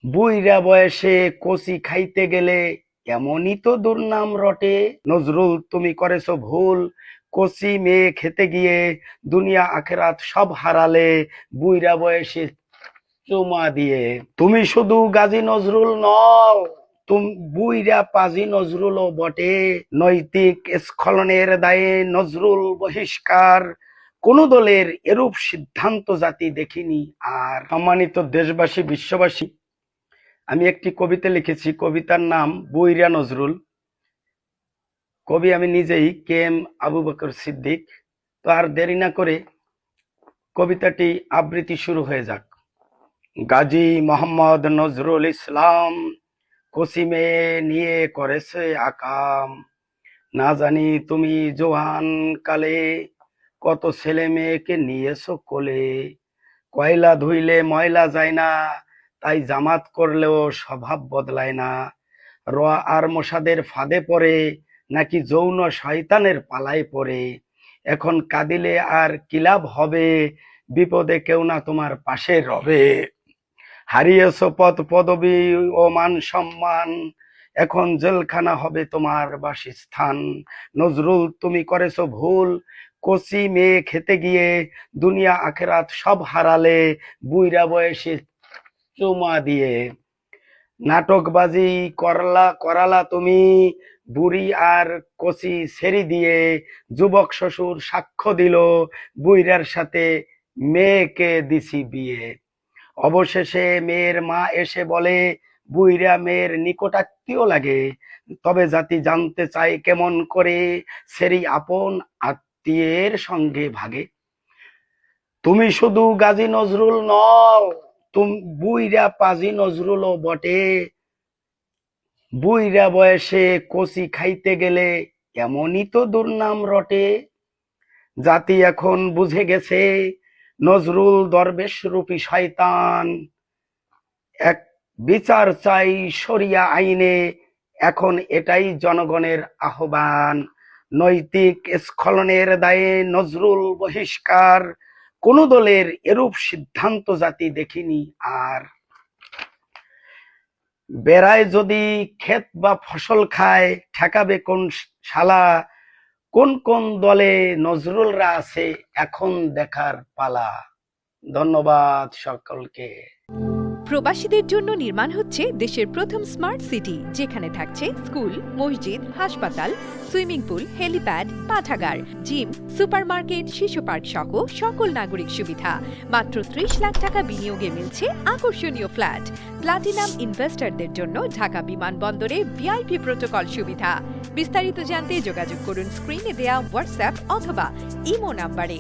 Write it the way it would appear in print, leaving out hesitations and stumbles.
বুইড়া বয়সে কচি খাইতে গেলে এমনই তো দুর্নাম রটে। নজরুল তুমি করেছো ভুল, কচি মেয়ে খেতে গিয়ে দুনিয়া আখেরাত সব হারালে বুইড়া বয়সে চুমা দিয়ে। তুমি শুধু গাজী নজরুল নও, তুমি বুইড়া পাজি নজরুলও বটে। নৈতিক স্খলনের দায়ে নজরুল বহিষ্কার, কোন দলের এরূপ সিদ্ধান্ত জাতি দেখিনি। আর সম্মানিত দেশবাসী, বিশ্ববাসী, আমি একটি কবিতা লিখেছি, কবিতার নাম বুইড়া নজরুল। কবি আমি নিজেই, কে এম আবু বকর সিদ্দিক। তো আর দেরি না করে কবিতাটি আবৃত্তি শুরু হয়ে যাক। গাজী মোহাম্মদ নজরুল ইসলাম কচি মেয়ে নিয়ে করেছে আকাম। না জানি তুমি জোয়ান কালে কত ছেলে মেয়েকে নিয়েছো কোলে। কয়লা ধুইলে ময়লা যায় না, তাই জামাত করলেও স্বভাব বদলায় না। র আর মোসাদের ফাঁদে পড়ে নাকি যৌন শয়তানের পালায় পড়ে। এখন কাঁদিলে আর কি লাভ হবে, বিপদে কেউ না তোমার পাশে রবে। হারিয়েছো পদ পদবি ও মান সম্মান, এখন জেলখানা হবে তোমার বাসস্থান। নজরুল তুমি করেছো ভুল, কচি মেয়ে খেতে গিয়ে দুনিয়া আখেরাত সব হারালে বুইড়া বয়সে চুমা দিয়ে। নাটকবাজি করালা তুমি বুড়ি আর কচি ছেড়ি দিয়ে। যুবক শ্বশুর সাক্ষ্য দিল বুইড়ার সাথে মেয়েকে দিছি বিয়ে। অবশেষে মেয়ের মা এসে বলে বুইড়া মেয়ের নিকটাত্মীয় লাগে। তবে জাতি জানতে চায় কেমন করে সেরি আপন আত্মীয়ের সঙ্গে ভাগে। তুমি শুধু গাজী নজরুল নও, তুমি বুইড়া পাজি নজরুলও বটে। বুইড়া বয়সে কচি খাইতে গেলে এমনই তো দুর্নাম রটে। জাতি এখন বুঝে গেছে নজরুল দরবেশ রূপী শয়তান। এক বিচার চাই শরিয়া আইনে, এখন এটাই জনগণের আহ্বান। নৈতিক স্খলনের দায়ে নজরুল বহিষ্কার, কোন দলের এরূপ সিদ্ধান্ত জাতি দেখিনি। আর বেড়ায় যদি ক্ষেত বা ফসল খায়, ঠেকাবে কোন শালা। কোন কোন দলে নজরুলরা আছে এখন দেখার পালা। ধন্যবাদ সকলকে। প্রবাসীদের জন্য নির্মাণ হচ্ছে দেশের প্রথম স্মার্ট সিটি, যেখানে থাকছে স্কুল, মসজিদ, হাসপাতাল, সুইমিং পুল, হেলিপ্যাড, পাঠাগার, জিম, সুপারমার্কেট, শিশু পার্ক সহ সকল নাগরিক সুবিধা। মাত্র ৩০ লাখ টাকা বিনিয়োগে মিলছে আকর্ষণীয় ফ্ল্যাট। প্লাটিনাম ইনভেস্টরদের জন্য ঢাকা বিমানবন্দরে ভিআইপি প্রোটোকল সুবিধা। বিস্তারিত জানতে যোগাযোগ করুন স্ক্রিনে দেয়া হোয়াটসঅ্যাপ অথবা ইমো নাম্বারে।